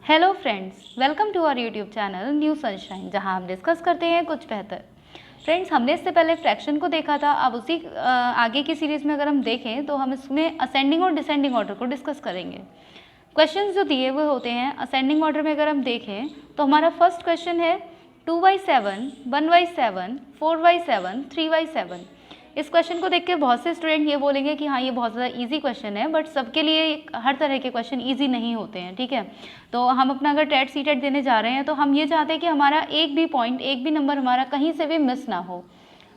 Hello friends, welcome to our YouTube channel New Sunshine, जहां हम discuss करते हैं कुछ बेहतर। फ्रेंड्स, हमने इससे पहले फ्रैक्शन को देखा था। अब उसी आगे की सीरीज़ में अगर हम देखें तो हम इसमें असेंडिंग और डिसेंडिंग ऑर्डर को डिस्कस करेंगे। क्वेश्चंस जो दिए हुए होते हैं असेंडिंग ऑर्डर में अगर हम देखें तो हमारा फर्स्ट क्वेश्चन है 2/7, 1/7, 4/7, 3/7। इस क्वेश्चन को देख के बहुत से स्टूडेंट ये बोलेंगे कि हाँ ये बहुत ज़्यादा इजी क्वेश्चन है, बट सबके लिए हर तरह के क्वेश्चन इजी नहीं होते हैं। ठीक है, तो हम अपना अगर टेट सीटेट देने जा रहे हैं तो हम ये चाहते हैं कि हमारा एक भी पॉइंट, एक भी नंबर हमारा कहीं से भी मिस ना हो।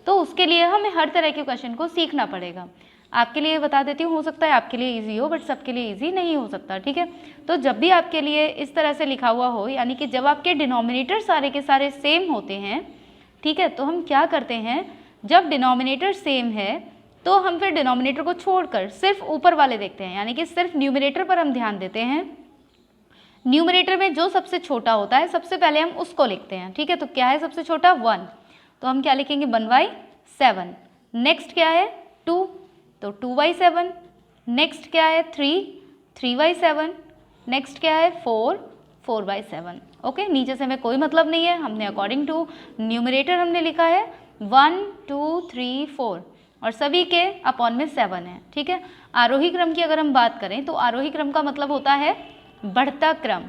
तो उसके लिए हमें हर तरह के क्वेश्चन को सीखना पड़ेगा। आपके लिए बता देती हूँ, हो सकता है आपके लिए ईजी हो, बट सबके लिए ईजी नहीं हो सकता। ठीक है, तो जब भी आपके लिए इस तरह से लिखा हुआ हो, यानी कि जब आपके डिनोमिनेटर सारे के सारे सेम होते हैं, ठीक है, तो हम क्या करते हैं, जब डिनोमिनेटर सेम है तो हम फिर डिनोमिनेटर को छोड़कर सिर्फ ऊपर वाले देखते हैं, यानी कि सिर्फ न्यूमरेटर पर हम ध्यान देते हैं। न्यूमरेटर में जो सबसे छोटा होता है सबसे पहले हम उसको लिखते हैं। ठीक है, तो क्या है सबसे छोटा 1, तो हम क्या लिखेंगे 1/7। नेक्स्ट क्या है 2, तो 2/7। नेक्स्ट क्या है 3/7। नेक्स्ट क्या है 4/7। ओके, नीचे से हमें कोई मतलब नहीं है, हमने अकॉर्डिंग टू न्यूमरेटर हमने लिखा है 1 2 3 4 और सभी के अपॉन में 7 है। ठीक है, आरोही क्रम की अगर हम बात करें तो आरोही क्रम का मतलब होता है बढ़ता क्रम,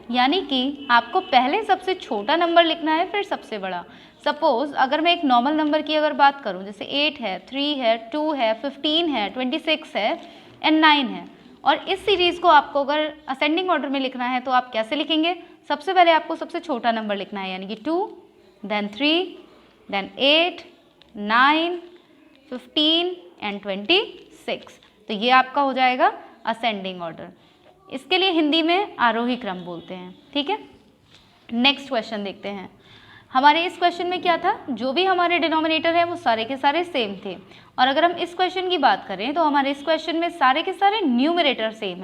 यानी कि आपको पहले सबसे छोटा नंबर लिखना है फिर सबसे बड़ा। सपोज अगर मैं एक नॉर्मल नंबर की अगर बात करूं, जैसे 8 है, 3 है, 2 है, 15 है, 26 है एंड 9 है, और इस सीरीज़ को आपको अगर असेंडिंग ऑर्डर में लिखना है तो आप कैसे लिखेंगे, सबसे पहले आपको सबसे छोटा नंबर लिखना है, यानी कि 2, देन 3, देन 8, 9, 15 एंड 26। तो ये आपका हो जाएगा असेंडिंग ऑर्डर। इसके लिए हिंदी में आरोही क्रम बोलते हैं। ठीक है, नेक्स्ट क्वेश्चन देखते हैं। हमारे इस क्वेश्चन में क्या था, जो भी हमारे डिनोमिनेटर है वो सारे के सारे सेम थे, और अगर हम इस क्वेश्चन की बात करें तो हमारे इस क्वेश्चन में सारे के सारे न्यूमरेटर सेम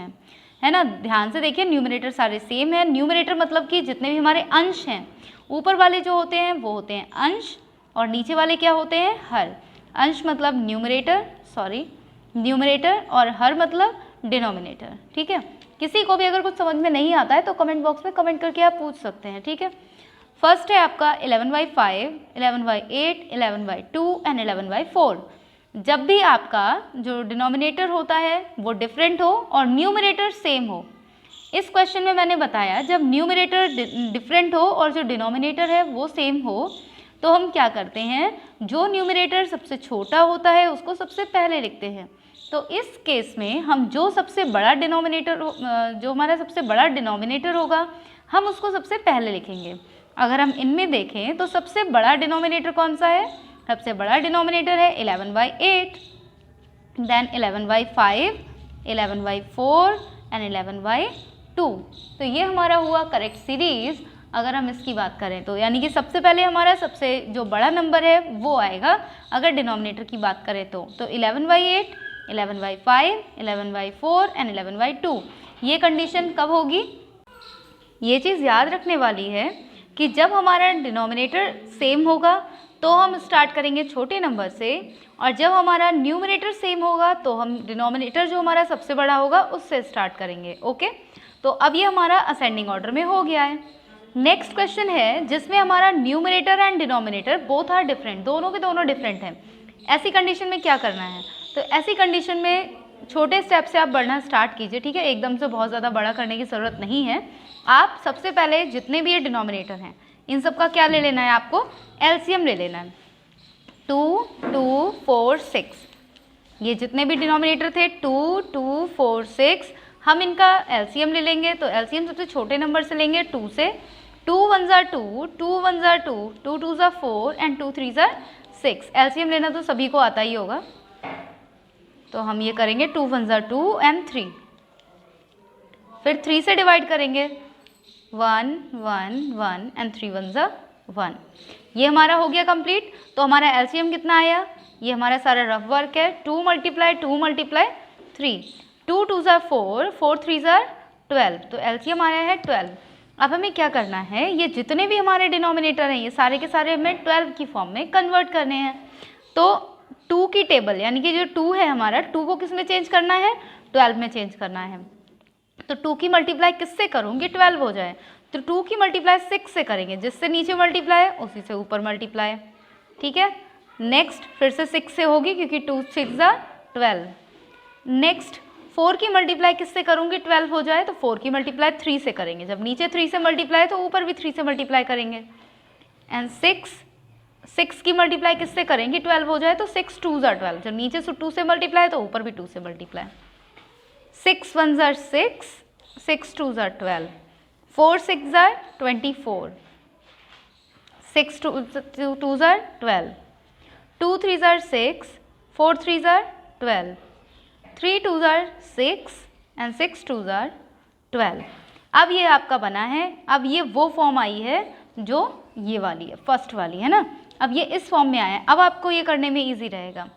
है ना। ध्यान से देखिए, न्यूमरेटर सारे सेम है। न्यूमरेटर मतलब कि जितने भी हमारे अंश हैं, ऊपर वाले जो होते हैं वो होते हैं अंश, और नीचे वाले क्या होते हैं हर। अंश मतलब न्यूमरेटर और हर मतलब डिनोमिनेटर। ठीक है, किसी को भी अगर कुछ समझ में नहीं आता है तो कमेंट बॉक्स में कमेंट करके आप पूछ सकते हैं। ठीक है, फर्स्ट है आपका 11/5, 11/8, 11/2 एंड 11/4। जब भी आपका जो डिनोमिनेटर होता है वो डिफरेंट हो और न्यूमरेटर सेम हो। इस क्वेश्चन में मैंने बताया जब न्यूमरेटर डिफरेंट हो और जो डिनोमिनेटर है वो सेम हो तो हम क्या करते हैं, जो न्यूमरेटर सबसे छोटा होता है उसको सबसे पहले लिखते हैं। तो इस केस में हम जो सबसे बड़ा डिनोमिनेटर जो हमारा सबसे बड़ा डिनोमिनेटर होगा हम उसको सबसे पहले लिखेंगे। अगर हम इनमें देखें तो सबसे बड़ा डिनोमिनेटर कौन सा है, सबसे बड़ा डिनोमिनेटर है 11/8, देन 11/5, 11/4 एंड 11/2। तो ये हमारा हुआ करेक्ट सीरीज अगर हम इसकी बात करें तो, यानी कि सबसे पहले हमारा सबसे जो बड़ा नंबर है वो आएगा अगर डिनोमिनेटर की बात करें तो 11/8, 11/5, 11/4 एंड 11/2। ये कंडीशन कब होगी, ये चीज़ याद रखने वाली है कि जब हमारा डिनोमिनेटर सेम होगा तो हम स्टार्ट करेंगे छोटे नंबर से, और जब हमारा न्यूमरेटर सेम होगा तो हम डिनोमिनेटर जो हमारा सबसे बड़ा होगा उससे स्टार्ट करेंगे। ओके, तो अब ये हमारा असेंडिंग ऑर्डर में हो गया है। नेक्स्ट क्वेश्चन है जिसमें हमारा numerator and denominator both are different, दोनों के दोनों डिफरेंट हैं। ऐसी कंडीशन में क्या करना है, तो ऐसी कंडीशन में छोटे स्टेप से आप बढ़ना स्टार्ट कीजिए। ठीक है, एकदम से बहुत ज़्यादा बड़ा करने की ज़रूरत नहीं है। आप सबसे पहले जितने भी ये डिनोमिनेटर हैं इन सब का क्या ले लेना है, आपको एलसीएम ले लेना है। 2 2 4 6, ये जितने भी डिनोमिनेटर थे 2 2 4 6, हम इनका एलसीएम ले लेंगे। तो एलसीएम सबसे छोटे नंबर से लेंगे 2 से। 2 1s are 2, 2 1s are 2, 2 2s are 4 and 2 3s are 6। LCM लेना तो सभी को आता ही होगा, तो हम ये करेंगे 2 1s are 2 एंड 3, फिर 3 से डिवाइड करेंगे 1 1 1 एंड 3 1s are 1। ये हमारा हो गया कंप्लीट। तो हमारा एलसीएम कितना आया, ये हमारा सारा रफ वर्क है, 2 × 2 × 3, 2 2s are 4, 4 3s are 12, तो एलसीएम आया है 12। अब हमें क्या करना है, ये जितने भी हमारे डिनोमिनेटर हैं ये सारे के सारे हमें 12 की फॉर्म में कन्वर्ट करने हैं। तो 2 की टेबल, यानी कि जो 2 है हमारा, 2 को किस में चेंज करना है, 12 में चेंज करना है। तो 2 की मल्टीप्लाई किससे करूँगी 12 हो जाए, तो 2 की मल्टीप्लाई 6 से करेंगे, जिससे नीचे मल्टीप्लाई उसी से ऊपर मल्टीप्लाई। ठीक है, नेक्स्ट फिर से 6 से होगी क्योंकि 2 6 12। नेक्स्ट 4 की मल्टीप्लाई किससे करूँगी 12 हो जाए, तो 4 की मल्टीप्लाई 3 से करेंगे, जब नीचे 3 से मल्टीप्लाई तो ऊपर भी 3 से मल्टीप्लाई करेंगे। एंड 6 की मल्टीप्लाई किससे करेंगे 12 हो जाए, तो 6 2 12, जब नीचे 2 से मल्टीप्लाई तो ऊपर भी 2 से मल्टीप्लाई। 6 1 6, 6 2 12, 4 6 24, 6 2 12, 2 3 6, 4 3 12, 3 2 6 एंड 6 2 12। अब ये आपका बना है, अब ये वो फॉर्म आई है जो ये वाली है, फर्स्ट वाली है ना, अब ये इस फॉर्म में आया है। अब आपको ये करने में इजी रहेगा,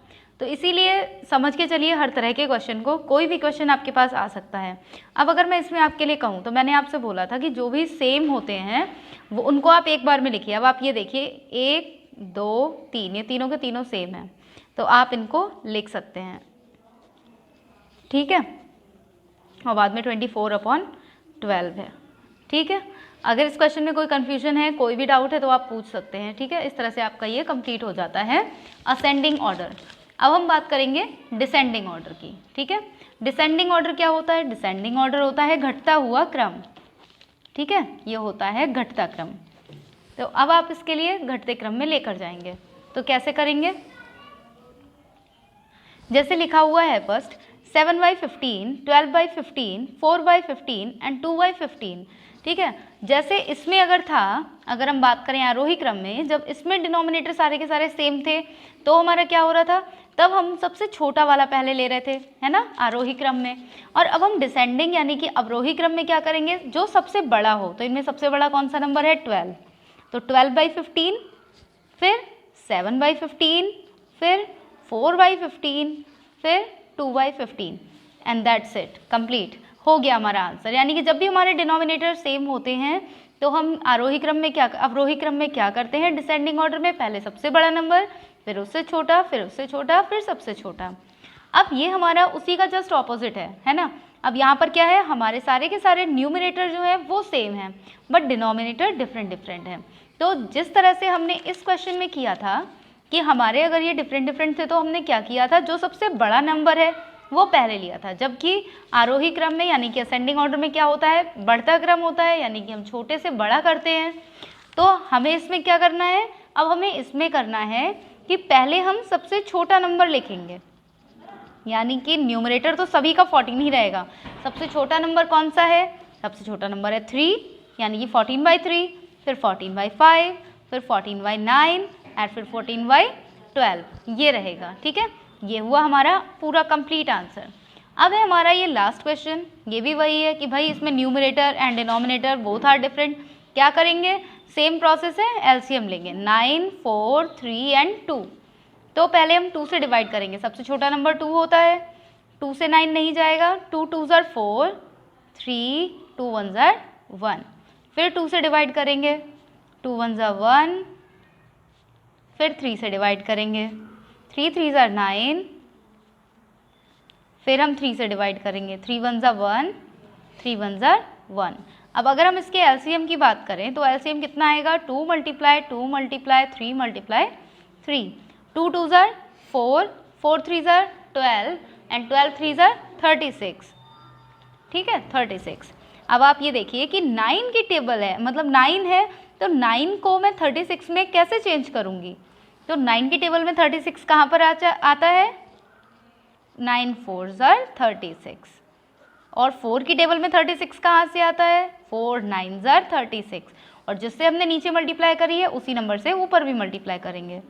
तो इसीलिए समझ के चलिए हर तरह के क्वेश्चन को, कोई भी क्वेश्चन आपके पास आ सकता है। अब अगर मैं इसमें आपके लिए कहूँ तो मैंने आपसे बोला था कि जो भी सेम होते हैं वो उनको आप एक बार में लिखिए। अब आप ये देखिए 1 2 3, ये तीनों के तीनों सेम हैं, तो आप इनको लिख सकते हैं। ठीक है, और बाद में 24/12 है। ठीक है, अगर इस क्वेश्चन में कोई कन्फ्यूजन है, कोई भी डाउट है तो आप पूछ सकते हैं। ठीक है, इस तरह से आपका ये कंप्लीट हो जाता है असेंडिंग ऑर्डर। अब हम बात करेंगे डिसेंडिंग ऑर्डर की। ठीक है, डिसेंडिंग ऑर्डर क्या होता है, डिसेंडिंग ऑर्डर होता है घटता हुआ क्रम। ठीक है, ये होता है घटता क्रम। तो अब आप इसके लिए घटते क्रम में लेकर जाएंगे, तो कैसे करेंगे, जैसे लिखा हुआ है फर्स्ट 7/15, 12/15, 4/15 एंड 2/15। ठीक है, जैसे इसमें अगर हम बात करें आरोही क्रम में, जब इसमें डिनोमिनेटर सारे के सारे सेम थे तो हमारा क्या हो रहा था, तब हम सबसे छोटा वाला पहले ले रहे थे, है ना, आरोही क्रम में। और अब हम डिसेंडिंग यानी कि अवरोही क्रम में क्या करेंगे, जो सबसे बड़ा हो, तो इनमें सबसे बड़ा कौन सा नंबर है 12, तो 12/15, फिर 7/15, फिर 4/15, फिर 2/15 एंड दैट्स इट, कंप्लीट हो गया हमारा आंसर। यानी कि जब भी हमारे डिनोमिनेटर सेम होते हैं तो हम अवरोही क्रम में क्या करते हैं, डिसेंडिंग ऑर्डर में पहले सबसे बड़ा नंबर, फिर उससे छोटा, फिर उससे छोटा, फिर सबसे छोटा। अब ये हमारा उसी का जस्ट ऑपोजिट है ना। अब यहाँ पर क्या है, हमारे सारे के सारे न्यूमरेटर जो है वो सेम है बट डिनोमिनेटर डिफरेंट है। तो जिस तरह से हमने इस क्वेश्चन में किया था कि हमारे अगर ये डिफरेंट थे तो हमने क्या किया था, जो सबसे बड़ा नंबर है वो पहले लिया था, जबकि आरोही क्रम में यानी कि असेंडिंग ऑर्डर में क्या होता है, बढ़ता क्रम होता है, यानी कि हम छोटे से बड़ा करते हैं। तो हमें इसमें क्या करना है, अब हमें इसमें करना है कि पहले हम सबसे छोटा नंबर लिखेंगे, यानी कि न्यूमरेटर तो सभी का 14 ही रहेगा। सबसे छोटा नंबर कौन सा है, सबसे छोटा नंबर है 3, यानी कि 14/3, फिर 14/5, फिर 14/9 और फिर 14/12, ये रहेगा। ठीक है, ये हुआ हमारा पूरा कंप्लीट आंसर। अब है हमारा ये लास्ट क्वेश्चन, ये भी वही है कि भाई इसमें numerator and denominator both are different. क्या करेंगे, सेम प्रोसेस है, एलसीएम लेंगे 9, 4, 3 एंड 2। तो पहले हम 2 से डिवाइड करेंगे, सबसे छोटा नंबर 2 होता है, 2 से 9 नहीं जाएगा, 2 2 4, 3 2 1 1, फिर 2 से डिवाइड करेंगे, 2 1 1, फिर 3 से डिवाइड करेंगे, 3 3 9, फिर हम 3 से डिवाइड करेंगे, 3 1 1, 3 1 1। अब अगर हम इसके एलसीएम की बात करें तो एलसीएम कितना आएगा, 2 × 2 × 3 × 3, 2 2 4, 4 3 12 एंड 12 3 36। ठीक है, 36। अब आप ये देखिए कि 9 की टेबल है, मतलब 9 है, तो 9 को मैं 36 में कैसे चेंज करूँगी, तो 9 की टेबल में 36 कहाँ पर आता है, 9 4 36, और 4 की टेबल में 36 कहाँ से आता है, 4 9 36, और जिससे हमने नीचे मल्टीप्लाई करी है उसी नंबर से ऊपर भी मल्टीप्लाई करेंगे।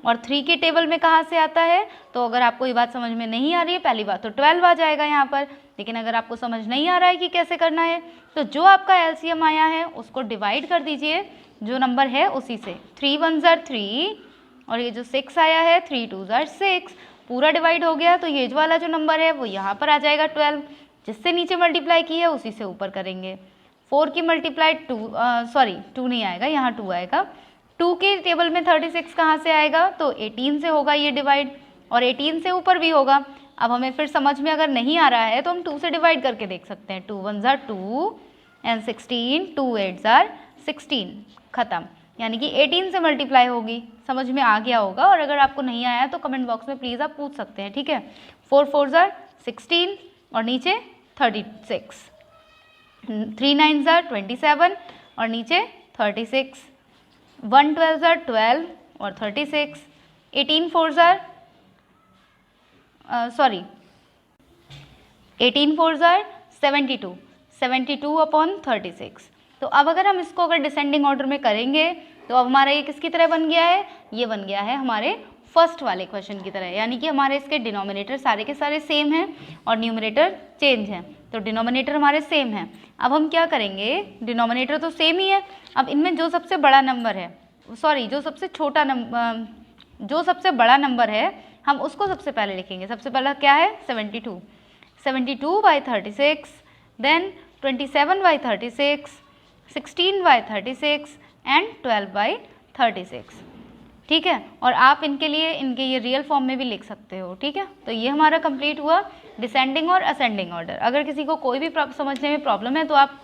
और 3 की टेबल में कहाँ से आता है, तो अगर आपको ये बात समझ में नहीं आ रही है, पहली बात तो 12 आ जाएगा यहाँ पर, लेकिन अगर आपको समझ नहीं आ रहा है कि कैसे करना है, तो जो आपका एलसीएम आया है उसको डिवाइड कर दीजिए जो नंबर है उसी से, 3 1 3, और ये जो 6 आया है 3 2 6, पूरा डिवाइड हो गया, तो ये जो वाला जो नंबर है वो यहाँ पर आ जाएगा 12, जिससे नीचे मल्टीप्लाई की है उसी से ऊपर करेंगे। 4 की मल्टीप्लाई 2 नहीं आएगा, यहाँ 2 आएगा। 2 के टेबल में 36 कहाँ से आएगा, तो 18 से होगा ये डिवाइड, और 18 से ऊपर भी होगा। अब हमें फिर समझ में अगर नहीं आ रहा है तो हम 2 से डिवाइड करके देख सकते हैं। 2 1 ज़ार 2 एंड 16, 2 8 ज़ार 16, ख़त्म। यानी कि 18 से मल्टीप्लाई होगी। समझ में आ गया होगा, और अगर आपको नहीं आया तो कमेंट बॉक्स में प्लीज़ आप पूछ सकते हैं, ठीक है। 4 4 ज़ार 16 और नीचे 36, 3 9 ज़ार 27 और नीचे 36, 1 12 ज़ार 12 और 36, 18 4 ज़ार 72, 72 अपॉन 36। तो अब अगर हम इसको अगर डिसेंडिंग ऑर्डर में करेंगे तो अब हमारा ये किसकी तरह बन गया है, ये बन गया है हमारे फर्स्ट वाले क्वेश्चन की तरह। यानी कि हमारे इसके डिनोमिनेटर सारे के सारे सेम हैं और न्यूमरेटर चेंज है। तो डिनोमिनेटर हमारे सेम है। अब हम क्या करेंगे, डिनोमिनेटर तो सेम ही है, अब इनमें जो सबसे बड़ा नंबर है, जो सबसे छोटा नंबर, जो सबसे बड़ा नंबर है हम उसको सबसे पहले लिखेंगे। सबसे पहला क्या है, 72, 72/36, देन 27/36, 16/36 एंड 12/36, ठीक है। और आप इनके ये रियल फॉर्म में भी लिख सकते हो, ठीक है। तो ये हमारा कंप्लीट हुआ डिसेंडिंग और असेंडिंग ऑर्डर। अगर किसी को कोई भी समझने में प्रॉब्लम है तो आप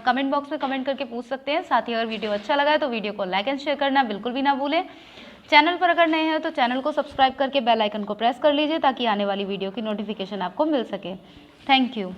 कमेंट बॉक्स में कमेंट करके पूछ सकते हैं। साथ ही अगर वीडियो अच्छा लगा है तो वीडियो को लाइक एंड शेयर करना बिल्कुल भी ना भूलें। चैनल पर अगर नए हैं तो चैनल को सब्सक्राइब करके बेल आइकन को प्रेस कर लीजिए ताकि आने वाली वीडियो की नोटिफिकेशन आपको मिल सके। Thank you.